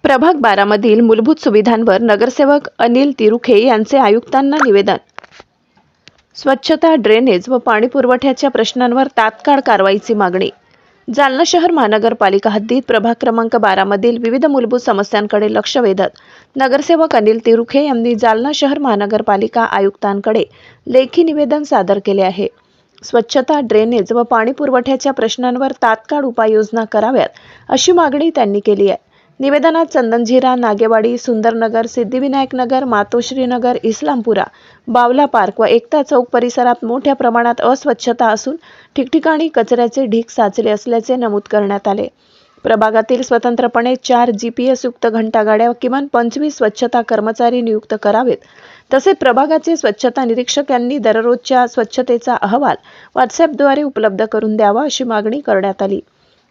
प्रभाग 12 मधील मूलभूत सुविधांवर नगरसेवक अनिल तिरुखे यांचे आयुक्तांना निवेदन. स्वच्छता, ड्रेनेज व पाणी पुरवठ्याच्या प्रश्नांवर तात्काळ कारवाईची मागणी. जालना शहर महानगरपालिका हद्दीत प्रभाग क्रमांक 12 मधील विविध मूलभूत समस्यांकडे लक्ष वेधत नगरसेवक अनिल तिरुखे यांनी जालना शहर महानगरपालिका आयुक्तांकडे लेखी निवेदन सादर केले आहे. स्वच्छता, ड्रेनेज व पाणी पुरवठ्याच्या प्रश्नांवर तात्काळ उपाययोजना कराव्यात अशी मागणी त्यांनी केली आहे. निवेदनात चंदनझिरा, नागेवाडी, सुंदरनगर, सिद्धिविनायक नगर, मातोश्री नगर, इस्लामपुरा, बावला पार्क व एकता चौक परिसरात मोठ्या प्रमाणात अस्वच्छता असून ठिकठिकाणी कचऱ्याचे ढीग साचले असल्याचे नमूद करण्यात आले. प्रभागातील स्वतंत्रपणे 4 GPS युक्त घंटागाड्या किमान 25 स्वच्छता कर्मचारी नियुक्त करावेत. तसेच प्रभागाचे स्वच्छता निरीक्षक यांनी दररोजच्या स्वच्छतेचा अहवाल व्हॉट्सअॅपद्वारे उपलब्ध करून द्यावा अशी मागणी करण्यात आली.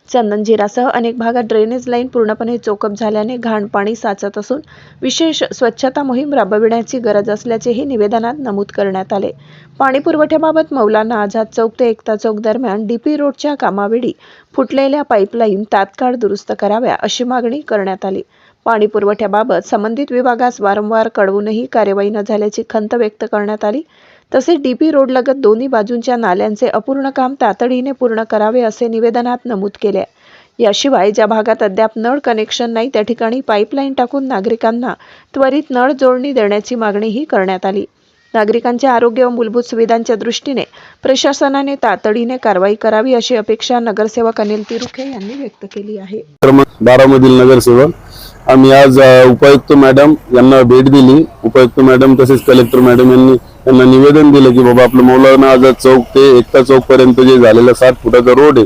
चंदनझिरासह अनेक भागात ड्रेनेज लाईन पूर्णपणे चोकअप झाल्याने घाण पाणी साचत असून विशेष स्वच्छता मोहीम राबविण्याची गरज असल्याचेही निवेदनात नमूद करण्यात आले. पाणी पुरवठ्याबाबत मौलाना आझाद चौक ते एकता चौक दरम्यान DP रोडच्या कामावेळी फुटलेल्या पाईपलाईन तात्काळ दुरुस्त कराव्या अशी मागणी करण्यात आली. पाणी पुरवठ्याबाबत संबंधित विभागास वारंवार कळवूनही कार्यवाही न झाल्याची खंत व्यक्त करण्यात आली. तसेच DP रोडलगत दोन्ही बाजूंच्या नाल्यांचे अपूर्ण काम तातडीने पूर्ण करावे असे निवेदनात नमूद केले. याशिवाय ज्या भागात अद्याप नळ कनेक्शन नाही त्या ठिकाणी पाईपलाईन टाकून नागरिकांना त्वरित नळ जोडणी देण्याची मागणीही करण्यात आली. नागरिकांचे आरोग्य व मूलभूत सुविधांच्या दृष्टीने प्रशासनाने तातडीने कारवाई करावी अशी अपेक्षा नगरसेवक अनिल तिरुखे यांनी व्यक्त केली आहे. 12 मधील नगरसेवक आम्ही आज उपायुक्त मॅडम यांना भेट दिली. उपायुक्त मॅडम तसेच कलेक्टर मॅडम यांनी त्यांना निवेदन दिलं की बाबा आपलं मौलाना आझाद चौक ते एकता चौक पर्यंत जे झालेला 60 फुटाचा रोड आहे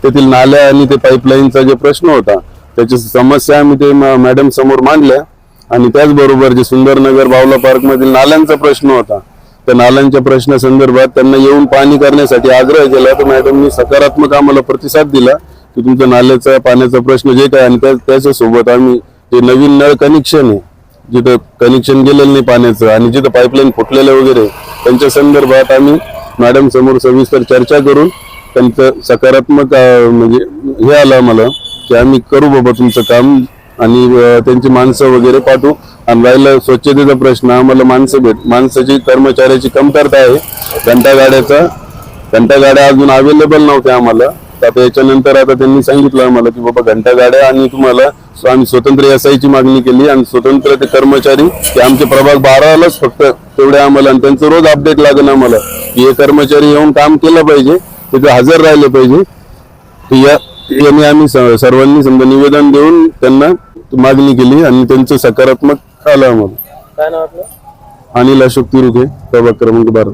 तेथील नाल्या आणि ते पाईपलाईनचा जे प्रश्न होता त्याची समस्या आम्ही ते मॅडम समोर मांडल्या. आणि त्याचबरोबर जे सुंदरनगर बावला पार्क मधील नाल्यांचा प्रश्न होता त्या नाल्यांच्या प्रश्ना संदर्भात त्यांना येऊन पाहणी करण्यासाठी आग्रह केला. तर मॅडमनी सकारात्मक आम्हाला प्रतिसाद दिला की तुमच्या नाल्याचा पाण्याचा प्रश्न जे काय आणि त्याच्यासोबत आम्ही जे नवीन नळ कनेक्शन आहे जिथं कनेक्शन गेलेलं नाही पाण्याचं आणि जिथं पाईपलाईन फुटलेलं वगैरे त्यांच्या संदर्भात आम्ही मॅडम समोर सविस्तर चर्चा करून त्यांचं सकारात्मक म्हणजे हे आलं आम्हाला की आम्ही करू बाबा तुमचं काम आणि त्यांची माणसं वगैरे पाठवू. आणि राहिलं स्वच्छतेचा प्रश्न आम्हाला माणसाची कर्मचाऱ्याची कमतरता आहे. घंटागाड्या अजून अवेलेबल नव्हत्या आम्हाला. आता याच्यानंतर आता त्यांनी सांगितलं आम्हाला की बाबा घंटागाड्या आणि तुम्हाला आम्ही स्वतंत्र SI ची मागणी केली आणि स्वतंत्र ते कर्मचारी ते आमचे प्रभाग 12लाच फक्त तेवढे आम्हाला आणि त्यांचं रोज अपडेट लागेल आम्हाला की हे कर्मचारी येऊन काम केलं पाहिजे तिथे हजर राहिले पाहिजे. याने आम्ही सर्वांनी समजा निवेदन देऊन त्यांना मागणी केली आणि त्यांचं सकारात्मक आलं आम्हाला. काय नाव आपलं? अनिल अशोक तिरुखे, प्रभाग क्रमांक 12.